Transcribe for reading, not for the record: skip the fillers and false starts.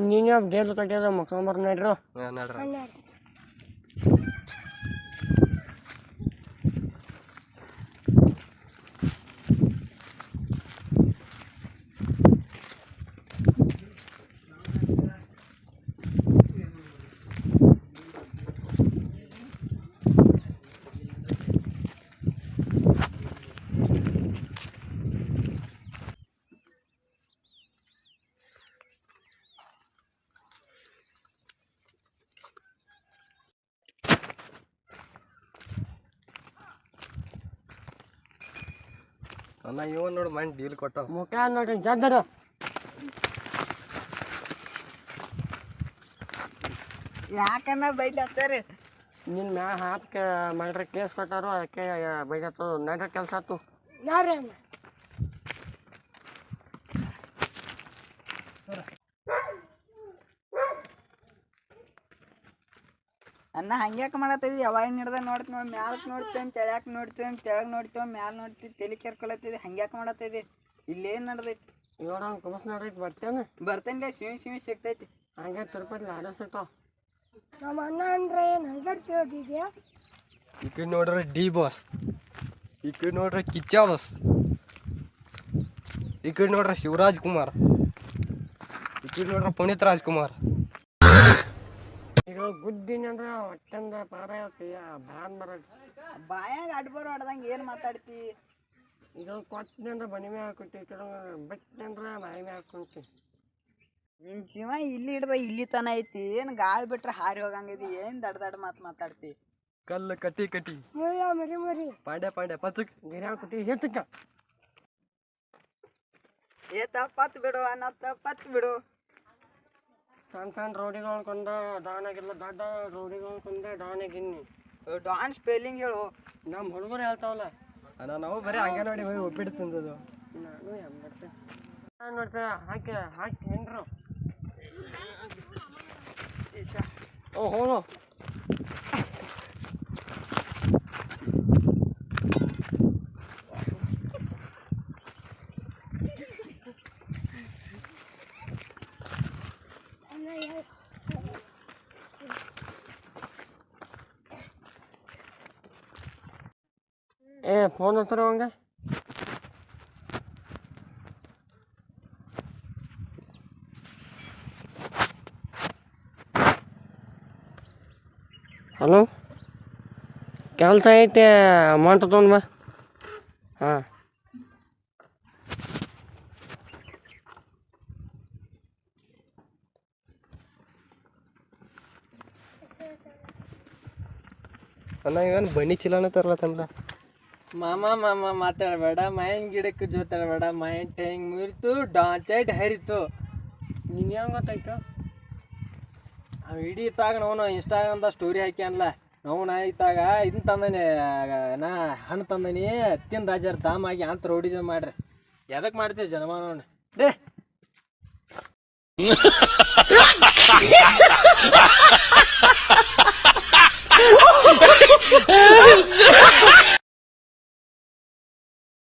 ನೀನು ಡೇಲ್ ಕಟ್ಟಿದ ಮುಗ್ಸ್ಕೊಂಬರ್ ನಡ್ರು ನಡ್ರಿ ಅಣ್ಣ ಇವನ್ ನೋಡಿ ಮೈಂಡ್ ಡೀಲ್ ಕೊಟ್ಟ ಮುಖ ನೋಡ್ರಿ ಜದ್ದರ ಯಾಕನ್ನ ಬೈಲತ್ತಾರ ನಿನ್ನ ಮ್ಯಾಗ ಹಾಕಿ ಮಾಡ್ರೆ ಕೇಸ್ ಕೊಟ್ಟಾರು ಅದಕ್ಕೆ ಬೈದತ್ತು ನಡ್ರ ಕೆಲಸ ಆಯ್ತು ಯಾರೇ ಅನ್ನ ಹಂಗ್ಯಾಕೆ ಮಾಡತ್ತಿದ್ದಿ ಯಾವಾಗ ಹಿಡ್ದ ನೋಡ್ತೀವಿ ಮ್ಯಾಲಕ್ಕೆ ನೋಡ್ತೀವಿ ತೆಳ್ಯಾಕ ನೋಡ್ತೀವಿ ತೆಳಗ್ ನೋಡ್ತೀವಿ ಮ್ಯಾಲ ನೋಡ್ತೀವಿ ತಲೆ ಕೆರ್ಕೊಳತ್ತಿದ್ದಿ ಹಂಗ್ಯಾಕೆ ಮಾಡತ್ತಿದ್ದಿ ಇಲ್ಲೇನು ನಡೆದೈತಿ ಇವಾಗ ಕುಬಸ್ ನೋಡ್ರೈತಿ ಬರ್ತೇನೆ ಬರ್ತೇನೆ ಶಿವಿ ಸಿಗ್ತೈತಿ ಹಂಗೆ ತಿರುಪತಿ ಲಾಡ ಸಿಗ್ತಾವ ನಮ್ಮ ಅಣ್ಣ ಅಂದ್ರೆ ಏನು ಹಂಗೆ ಕೇಳಿದ್ಯಾ ಈ ಕಡೆ ನೋಡ್ರಿ ಡಿ ಬಾಸ್ ಈ ಕಡೆ ನೋಡ್ರಿ ಕಿಚ್ಚ ಬಾಸ್ ಈ ಕಡೆ ನೋಡ್ರಿ ಶಿವರಾಜ್ ಕುಮಾರ್ ಈ ಕಡೆ ನೋಡ್ರಿ ಪುನೀತ್ ರಾಜ್ಕುಮಾರ್ ಈಗ ಗುದ್ದಿನ ಅಂದ್ರೆ ಹೊಟ್ಟೆಂದ ಪಾರ ಬ್ಯಾನ್ ಬರ ಬಾಯಾಗ ಅಡ್ಬರು ಆಡ್ದಂಗೆ ಏನು ಮಾತಾಡ್ತಿ ಇದು ಕೊಟ್ಟನೆ ಅಂದ್ರೆ ಬನಿ ಮ್ಯಾಗ ಹಾಕೊಟ್ಟಿ ಕೆಲವು ಬಿಟ್ಟನೆ ಅಂದ್ರೆ ಬಾಯಿ ಮ್ಯಾಗ ಹಾಕೊಂತಿ ನಿನ್ನ ಶಿವ ಇಲ್ಲಿ ಹಿಡ್ದ ಇಲ್ಲಿ ತನ ಐತಿ ಏನು ಗಾಳಿ ಬಿಟ್ರೆ ಹಾರಿ ಹೋಗಂಗಿದಿ ಏನು ದಡ್ ಮಾತು ಮಾತಾಡ್ತಿ ಕಲ್ಲು ಕಟ್ಟಿ ಕಟ್ಟಿ ಮರಿ ಮರಿ ಪಾಂಡ್ಯ ಪಚ್ಚಕ್ ಗಿರ ಕೊಟ್ಟಿ ಹೆಚ್ಚಕ್ಕ ಪತ್ ಬಿಡು ಅನ್ನತ್ತ ಪತ್ ಬಿಡು ಸಣ್ಣ ರೋಡಿಗಳು ಕೊಂದ ಡಾನಾಗಿಲ್ಲ ದೊಡ್ಡ ರೋಡಿಗಳು ಕೊಂದ ಡಾನಾಗಿನ್ನಿ ಡಾನ್ ಸ್ಪೆಲ್ಲಿಂಗ್ ಹೇಳು ನಮ್ಮ ಹುಡುಗರು ಹೇಳ್ತಾವಲ್ಲ ಅಣ್ಣ ನಾವು ಬರೀ ಹಂಗೆ ನೋಡಿ ಹೋಗಿ ಒಪ್ಪಿಟ್ಟು ತಿಂದದು ನಾನು ಎಂಬತ್ತೆ ನೋಡ್ತಾ ಹಾಕಿ ನಿಂಡ್ರು ಓ ಹೋನು ಏ ಫೋನ್ ಹತ್ರ ಹಂಗೆ ಹಲೋ ಕೆಲಸ ಐತೆ ಅಮೌಂಟ್ ತೊಗೊಂಡು ಬಾ ಹಾಂ ಅಣ್ಣ ಇವನ್ ಬನ್ನಿ ಚಿಲಾನ ತರ್ಲತ್ತಲ್ಲ ಮಾಮ ಮಾತಾಡಬೇಡ ಮೈನ್ ಗಿಡಕ್ಕೆ ಜೋತಾಡಬೇಡ ಮೈನ್ ಟೈಂಗ್ ಮುರಿತು ಡಾಂಚೈಟ್ ಹರಿತು ನಿನ್ನ ಹೆಂಗೆ ಗೊತ್ತಾಯ್ತು ಇಡೀ ಇತ್ತಾಗ ನಾವು ಇನ್ಸ್ಟಾಗ್ರಾಮ್ದ ಸ್ಟೋರಿ ಹಾಕ್ಯಾನಲ್ಲ ನಾವು ಇತ್ತಾಗ ಇದನ್ನ ತಂದನಿ ನಾ ಹಣ್ಣು ತಂದನಿ ತಿಂದ ಹಜಾರ್ ದಾಮ್ ಆಗಿ ಅಂತ ರೋಡಿಜನ್ ಮಾಡ್ರಿ ಎದಕ್ಕೆ ಮಾಡ್ತೀವಿ ಜನಮಾನವನ್ನ ಡೇ